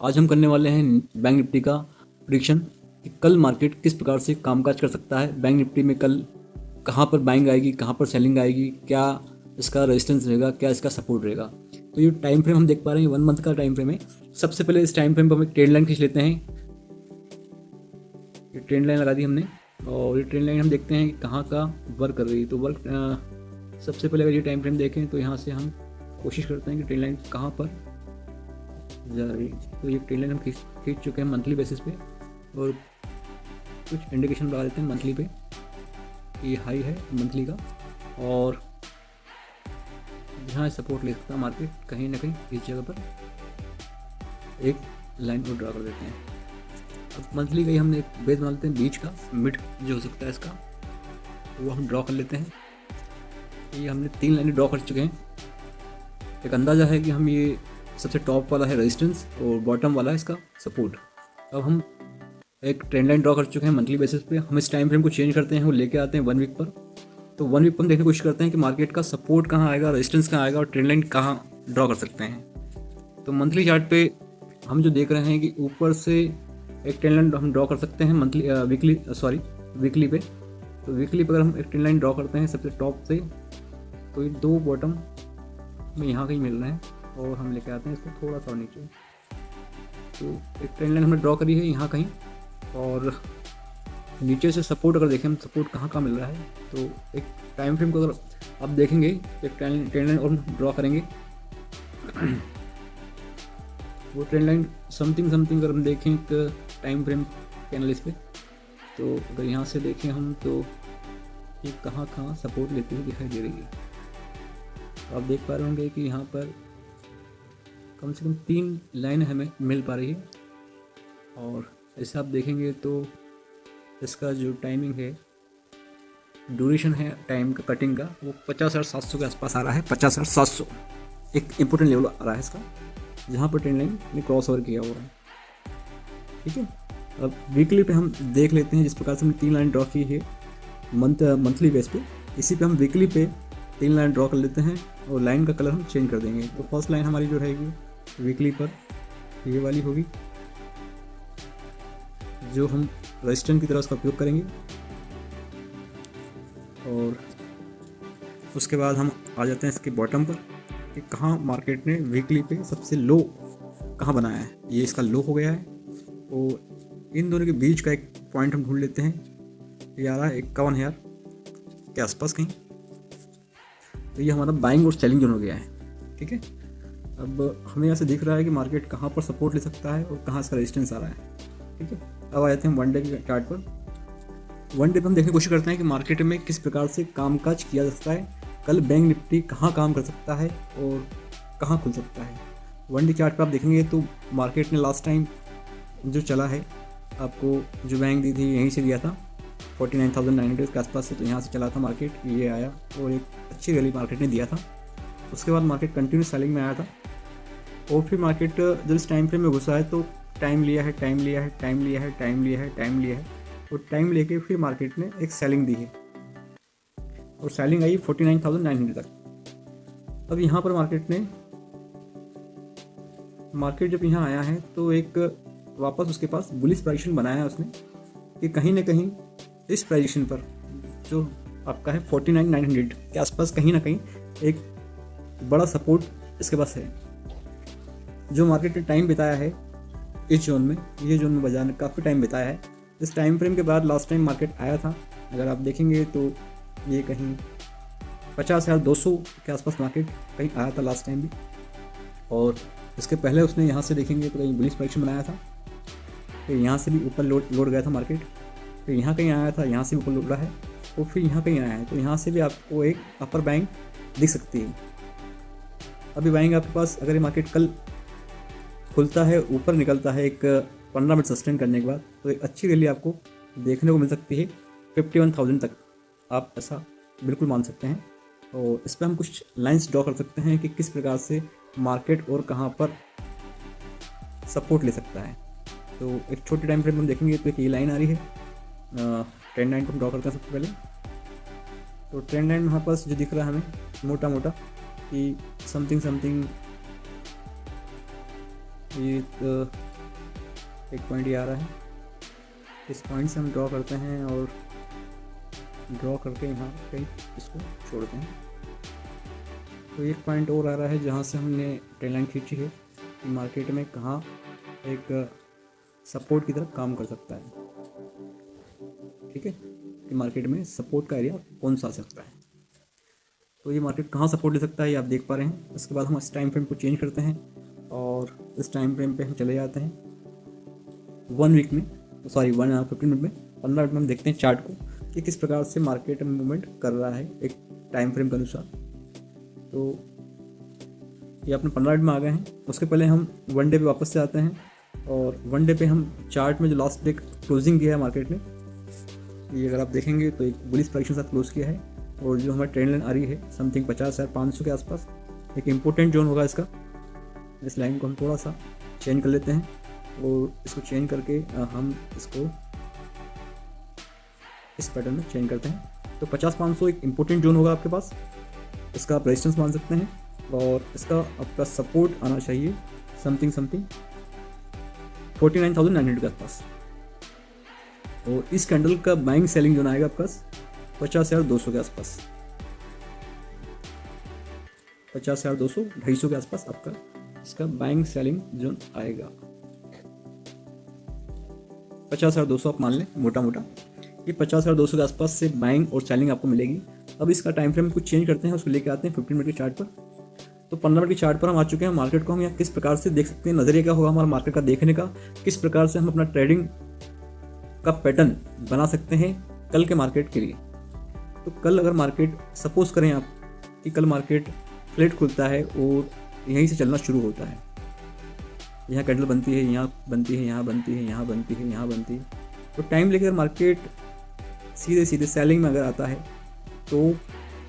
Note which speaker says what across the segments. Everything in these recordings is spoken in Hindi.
Speaker 1: आज हम करने वाले हैं बैंक निफ्टी का प्रिडिक्शन कि कल मार्केट किस प्रकार से कामकाज कर सकता है। बैंक निफ्टी में कल कहाँ पर बाइंग आएगी, कहाँ पर सेलिंग आएगी, क्या इसका रेजिस्टेंस रहेगा, क्या इसका सपोर्ट रहेगा। तो ये टाइम फ्रेम हम देख पा रहे हैं 1 मंथ का टाइम फ्रेम है। सबसे पहले इस टाइम फ्रेम पर हम एक ट्रेंड लाइन खींच लेते हैं। ये ट्रेंड लाइन लगा दी हमने और ये ट्रेंड लाइन हम देखते हैं कि कहाँ का वर्क कर रही है। तो वर्क सबसे पहले अगर ये टाइम फ्रेम देखें तो यहाँ से हम कोशिश करते हैं कि ट्रेंड लाइन कहाँ पर जा रही है। तो ये ट्रेंड लाइन हम खींच चुके हैं मंथली बेसिस पे और कुछ इंडिकेशन लगा देते हैं मंथली पे। ये हाई है मंथली का और यहाँ सपोर्ट ले सकता है मार्केट कहीं ना कहीं इस जगह पर एक लाइन को ड्रा कर देते हैं। अब मंथली का ही हमने एक बेस बना लेते हैं, बीच का मिड जो हो सकता है इसका वो हम ड्रॉ कर लेते हैं। ये हमने 3 लाइनें ड्रॉ कर चुके हैं। एक अंदाज़ा है कि हम ये सबसे टॉप वाला है रेजिस्टेंस और बॉटम वाला है इसका सपोर्ट। अब हम एक ट्रेंड लाइन ड्रॉ कर चुके हैं मंथली बेसिस पे। हम इस टाइम फ्रेम को चेंज करते हैं, वो लेके आते हैं 1 वीक पर। तो 1 वीक पर हम देखने की कोशिश करते हैं कि मार्केट का सपोर्ट कहाँ आएगा, रेजिस्टेंस कहाँ आएगा और ट्रेंड लाइन कहाँ ड्रॉ कर सकते हैं। तो मंथली चार्ट पे हम जो देख रहे हैं कि ऊपर से एक ट्रेंड लाइन हम ड्रॉ कर सकते हैं वीकली पे। तो वीकली पर अगर हम एक ट्रेंड लाइन ड्रॉ करते हैं सबसे टॉप से तो ये 2 बॉटम में यहाँ कहीं मिल रहे हैं और हम लेके आते हैं इसको थोड़ा सा नीचे। तो एक ट्रेंड लाइन हमने ड्रॉ करी है यहाँ कहीं और नीचे से सपोर्ट अगर देखें हम सपोर्ट कहाँ कहाँ मिल रहा है। तो एक टाइम फ्रेम को अगर आप देखेंगे एक ट्रेंड लाइन और ड्रॉ करेंगे वो ट्रेंड लाइन समथिंग अगर हम देखें एक टाइम फ्रेम के एनालिसिस पे तो अगर यहाँ से देखें हम तो ये कहाँ कहाँ सपोर्ट लेती हुई दिखाई दे रही है। तो आप देख पा रहे होंगे कि यहाँ पर कम से कम 3 लाइन हमें मिल पा रही है और ऐसे आप देखेंगे तो इसका जो टाइमिंग है, ड्यूरेशन है टाइम का कटिंग का वो 50,700 के आसपास आ रहा है। 50,700 एक इम्पोर्टेंट लेवल आ रहा है इसका जहाँ पर ट्रेंड लाइन ने क्रॉस ओवर किया हुआ है। ठीक है, अब वीकली पे हम देख लेते हैं। जिस प्रकार से हमने 3 लाइन ड्रॉ की है मंथली बेस पे, इसी पे हम वीकली पे 3 लाइन ड्रॉ कर लेते हैं और लाइन का कलर हम चेंज कर देंगे। तो फर्स्ट लाइन हमारी जो रहेगी वीकली पर ये वाली होगी जो हम रेजिस्टेंस की तरह उसका उपयोग करेंगे और उसके बाद हम आ जाते हैं इसके बॉटम पर कि कहाँ मार्केट ने वीकली पे सबसे लो कहाँ बनाया है। ये इसका लो हो गया है और इन दोनों के बीच का एक पॉइंट हम ढूंढ लेते हैं। ये आ रहा है 51,000 के आसपास कहीं। तो ये हमारा बाइंग और सेलिंग जोन हो गया है। ठीक है, अब हमें यहाँ से दिख रहा है कि मार्केट कहाँ पर सपोर्ट ले सकता है और कहाँ इसका रेजिस्टेंस आ रहा है। ठीक है, अब आ जाते हैं 1 डे के चार्ट पर। 1 डे पर हम देखने की कोशिश करते हैं कि मार्केट में किस प्रकार से कामकाज किया जा सकता है, कल बैंक निफ्टी कहाँ काम कर सकता है और कहाँ खुल सकता है। 1 डे चार्ट पर आप देखेंगे तो मार्केट ने लास्ट टाइम जो चला है आपको जो बैंक दी थी यहीं से दिया था 49,900 के आसपास से। तो यहाँ से चला था मार्केट, ये आया और एक अच्छी रैली मार्केट ने दिया था। उसके बाद मार्केट कंटिन्यूस सेलिंग में आया था और फिर मार्केट जब इस टाइम फ्रेम में घुसा है तो टाइम लिया है और टाइम लेके फिर मार्केट ने एक सेलिंग दी है और सेलिंग आई 49,900 तक। अब यहाँ पर मार्केट जब यहाँ आया है तो एक वापस उसके पास बुलिश पोजीशन बनाया है उसने कि कहीं ना कहीं इस पोजीशन पर जो आपका है 49,900 के आसपास कहीं ना कहीं एक बड़ा सपोर्ट इसके पास है। जो मार्केट ने टाइम बिताया है इस जोन में, ये जोन में बाजार ने काफ़ी टाइम बिताया है। इस टाइम फ्रेम के बाद लास्ट टाइम मार्केट आया था, अगर आप देखेंगे तो ये कहीं 50,200 के आसपास मार्केट कहीं आया था लास्ट टाइम भी। और इसके पहले उसने यहाँ से देखेंगे तो कहीं बुलिश पोजीशन बनाया था, फिर यहाँ से भी ऊपर लोड गया था मार्केट, फिर यहाँ कहीं आया था, यहाँ से ऊपर लोड रहा है और फिर यहाँ कहीं आया है। तो यहाँ से भी आपको एक अपर बाइंग दिख सकती है। अभी बाइंग आपके पास अगर ये मार्केट कल खुलता है, ऊपर निकलता है एक 15 मिनट सस्टेन करने के बाद, तो एक अच्छी रैली आपको देखने को मिल सकती है 51,000 तक। आप ऐसा बिल्कुल मान सकते हैं। तो इस पर हम कुछ लाइंस ड्रॉ कर सकते हैं कि किस प्रकार से मार्केट और कहाँ पर सपोर्ट ले सकता है। तो एक छोटे टाइम फ्रेम में देखेंगे तो एक ये लाइन आ रही है, ट्रेंड लाइन को हम ड्रॉ करते हैं सबसे पहले। तो ट्रेंड लाइन हमारे पास जो दिख रहा है हमें मोटा कि समथिंग ये एक पॉइंट ये आ रहा है, इस पॉइंट से हम ड्रॉ करते हैं और ड्रॉ करके यहाँ कहीं इसको छोड़ते हैं। तो एक पॉइंट और आ रहा है जहाँ से हमने ट्रेंड लाइन खींची है कि मार्केट में कहाँ एक सपोर्ट की तरफ काम कर सकता है। ठीक है, कि मार्केट में सपोर्ट का एरिया कौन सा आ सकता है। तो ये मार्केट कहाँ सपोर्ट ले सकता है ये आप देख पा रहे हैं। उसके बाद हम इस टाइम फ्रेम को चेंज करते हैं और इस टाइम फ्रेम पे हम चले जाते हैं 1 वीक में, सॉरी 15 मिनट में। 15 मिनट में हम देखते हैं चार्ट को कि किस प्रकार से मार्केट में मूवमेंट कर रहा है एक टाइम फ्रेम के अनुसार। तो ये अपने 15 मिनट में आ गए हैं। उसके पहले हम 1 डे पे वापस से आते हैं और 1 डे पे हम चार्ट में जो लास्ट डे क्लोजिंग किया है मार्केट ने, ये अगर आप देखेंगे तो एक बुलिश प्राइस के साथ क्लोज किया है। और जो हमारी ट्रेंड लाइन आ रही है समथिंग 50,500 के आसपास एक इम्पोर्टेंट जोन होगा इसका। इस लाइन को हम थोड़ा सा चेंज कर लेते हैं और इसको चेंज करके हम इसको इस पैटर्न में चेंज करते हैं। तो 50,500 एक इम्पोर्टेंट जोन होगा आपके पास, इसका आप रेजिस्टेंस मान सकते हैं। और इसका आपका सपोर्ट आना चाहिए समथिंग 49,900 के आसपास। और इस कैंडल का बाइंग सेलिंग जोन आएगा आपका 50,200 के आसपास, 50,200 250 के आसपास आपका इसका बाइंग सेलिंग जोन आएगा। 50,200 आप मान लें मोटा मोटा, ये 50,200 के आसपास से बाइंग और सेलिंग आपको मिलेगी। अब इसका टाइम फ्रेम कुछ चेंज करते हैं, उसको लेके आते हैं 15 मिनट के चार्ट पर। तो 15 मिनट के चार्ट पर हम आ चुके हैं। मार्केट को हम यहाँ किस प्रकार से देख सकते हैं, नज़रिया क्या होगा हमारा मार्केट का देखने का, किस प्रकार से हम अपना ट्रेडिंग का पैटर्न बना सकते हैं कल के मार्केट के लिए। तो कल अगर मार्केट सपोज करें आप कि कल मार्केट फ्लैट खुलता है और यहीं से चलना शुरू होता है, यहाँ कैंडल बनती है, यहाँ बनती है, यहाँ बनती है, यहाँ बनती है, यहाँ बनती है, तो टाइम लेकर मार्केट सीधे सीधे सेलिंग में अगर आता है तो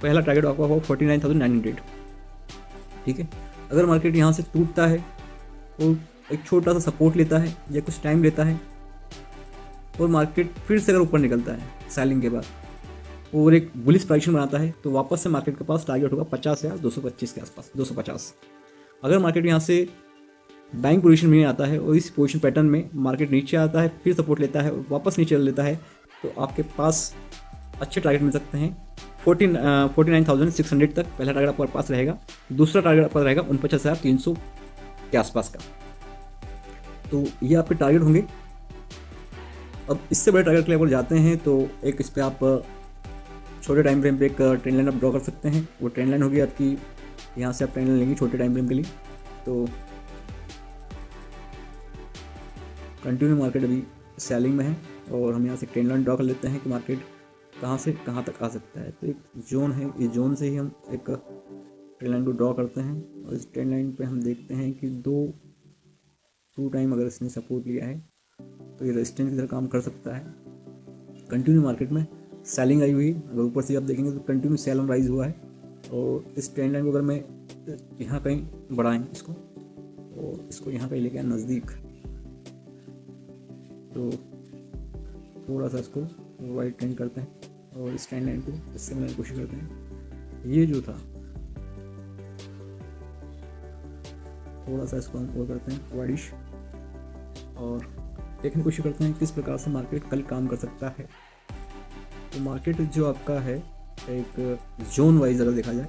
Speaker 1: पहला टारगेट आपका होगा 49,900। ठीक है, अगर मार्केट यहाँ से टूटता है और एक छोटा सा सपोर्ट लेता है या कुछ टाइम लेता है और मार्केट फिर से अगर ऊपर निकलता है सेलिंग के बाद और एक बुलिश प्राइसिंग बनाता है, तो वापस से मार्केट के पास टारगेट होगा 50,225 के आसपास, 250। अगर मार्केट यहाँ से बाइंग पोजीशन में आता है और इस पोजीशन पैटर्न में मार्केट नीचे आता है, फिर सपोर्ट लेता है और वापस नीचे लेता है, तो आपके पास अच्छे टारगेट मिल सकते हैं। 49,600 तक पहला टारगेट आपके पास रहेगा। दूसरा टारगेट आपका रहेगा 49,300 के आसपास का। तो ये आपके टारगेट होंगे। अब इससे बड़े टारगेट के लिए अगर जाते हैं तो एक इस पर आप छोटे टाइम फ्रेम पे एक ट्रेंड लाइन आप ड्रॉ कर सकते हैं। वो ट्रेंड लाइन होगी आपकी, यहाँ से आप ट्रेंड लाइन लेंगे छोटे टाइम फ्रेम के लिए। तो कंटिन्यू मार्केट अभी सेलिंग में है और हम यहाँ से ट्रेंड लाइन ड्रॉ कर लेते हैं कि मार्केट कहाँ से कहाँ तक आ सकता है। तो एक जोन है, इस जोन से ही हम एक ट्रेंड लाइन को ड्रॉ करते हैं और इस ट्रेंड लाइन पे हम देखते हैं कि टू टाइम अगर इसने सपोर्ट लिया है तो ये रेजिस्टेंस की तरह काम कर सकता है। कंटिन्यू मार्केट में सेलिंग आई हुई, अगर ऊपर से आप देखेंगे तो कंटिन्यू सेल ऑन राइज हुआ है। और इस ट्रेंड लाइन को अगर मैं यहाँ कहीं बढ़ाएं इसको और इसको यहाँ कहीं लेके आए नज़दीक, तो थोड़ा सा इसको वाइट ट्रेंड करते हैं और इस ट्रेंड लाइन को इससे मिलाने की कोशिश करते हैं। ये जो था थोड़ा सा इसको हम और करते हैं वाइडिश और देखने की कोशिश करते हैं किस प्रकार से मार्केट कल काम कर सकता है। तो मार्केट जो आपका है एक जोन वाइज अगर देखा जाए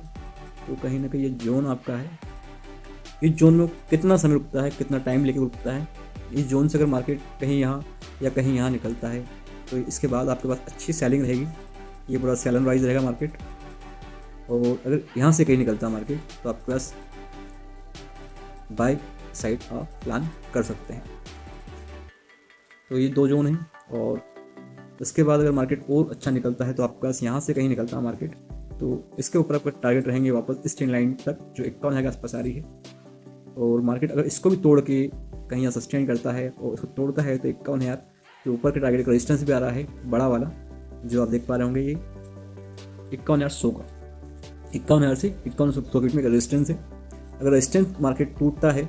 Speaker 1: तो कहीं ना कहीं ये जोन आपका है। इस जोन में कितना समय रुकता है, कितना टाइम लेके रुकता है, इस जोन से अगर मार्केट कहीं यहाँ या कहीं यहाँ निकलता है तो इसके बाद आपके पास अच्छी सेलिंग रहेगी। ये पूरा सेल ऑन राइज रहेगा मार्केट। और अगर यहाँ से कहीं निकलता है मार्केट तो आपके पास बाय साइड आप प्लान कर सकते हैं। तो ये 2 जोन हैं। और इसके बाद अगर मार्केट और अच्छा निकलता है तो आपके पास यहाँ से कहीं निकलता है मार्केट तो इसके ऊपर आपका टारगेट रहेंगे वापस इस ट्रेंड लाइन तक जो 51,000 के आसपास आ रही है। और मार्केट अगर इसको भी तोड़ के कहीं यहाँ सस्टेन करता है और इसको तोड़ता है तो 51,000 के ऊपर के टारगेट का रेजिस्टेंस भी आ रहा है बड़ा वाला जो आप देख पा रहे होंगे। ये 51,100 का 51,000 से 51,100 में का रेजिस्टेंस है। अगर रेजिस्टेंस मार्केट टूटता है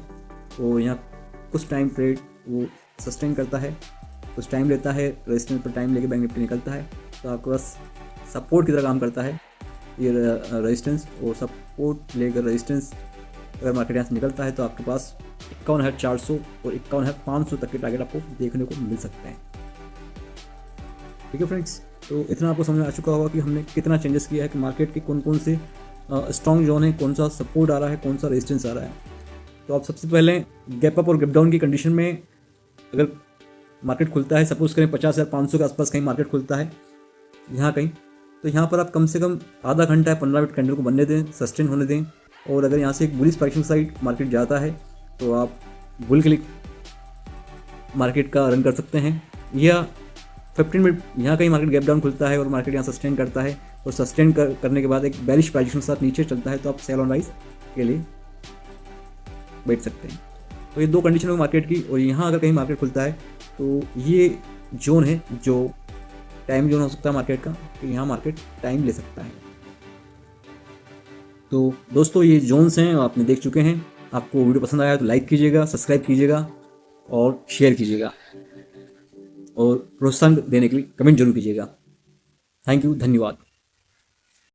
Speaker 1: तो यहाँ कुछ टाइम ट्रेड वो सस्टेन करता है, कुछ टाइम लेता है, रेजिस्टेंस पर टाइम लेके बैंक निफ्टी निकलता है तो आपके पास सपोर्ट की तरह काम करता है ये रेजिस्टेंस। और सपोर्ट लेकर रेजिस्टेंस अगर मार्केट यहाँ से निकलता है तो आपके पास 51,400 और 51,500 तक के टारगेट आपको देखने को मिल सकते हैं। ठीक है फ्रेंड्स, तो इतना आपको समझ में आ चुका होगा कि हमने कितना चेंजेस किया है कि मार्केट के कौन कौन से स्ट्रॉन्ग जोन है, कौन सा सपोर्ट आ रहा है, कौन सा रेजिस्टेंस आ रहा है। तो आप सबसे पहले गैप अप और गैप डाउन की कंडीशन में अगर मार्केट खुलता है, सपोज करें 50,500 के आसपास कहीं मार्केट खुलता है यहाँ कहीं, तो यहाँ पर आप कम से कम आधा घंटा या 15 मिनट कैंडल को बनने दें, सस्टेन होने दें। और अगर यहाँ से एक बुलिश प्राइसिंग साइड मार्केट जाता है तो आप बुल क्लिक मार्केट का रन कर सकते हैं, या 15 मिनट यहाँ कहीं मार्केट गैप डाउन खुलता है और मार्केट यहाँ सस्टेन करता है और सस्टेन करने के बाद एक बेरिश प्राइसिंग के साथ नीचे चलता है तो आप सेल ऑन राइज के लिए बैठ सकते हैं। तो ये दो कंडीशन है मार्केट की। और यहाँ अगर कहीं मार्केट खुलता है तो ये जोन है जो टाइम जोन हो सकता है मार्केट का, कि यहाँ मार्केट टाइम ले सकता है। तो दोस्तों ये जोन्स हैं आपने देख चुके हैं। आपको वीडियो पसंद आया तो लाइक कीजिएगा, सब्सक्राइब कीजिएगा और शेयर कीजिएगा, और प्रोत्साहन देने के लिए कमेंट जरूर कीजिएगा। थैंक यू, धन्यवाद।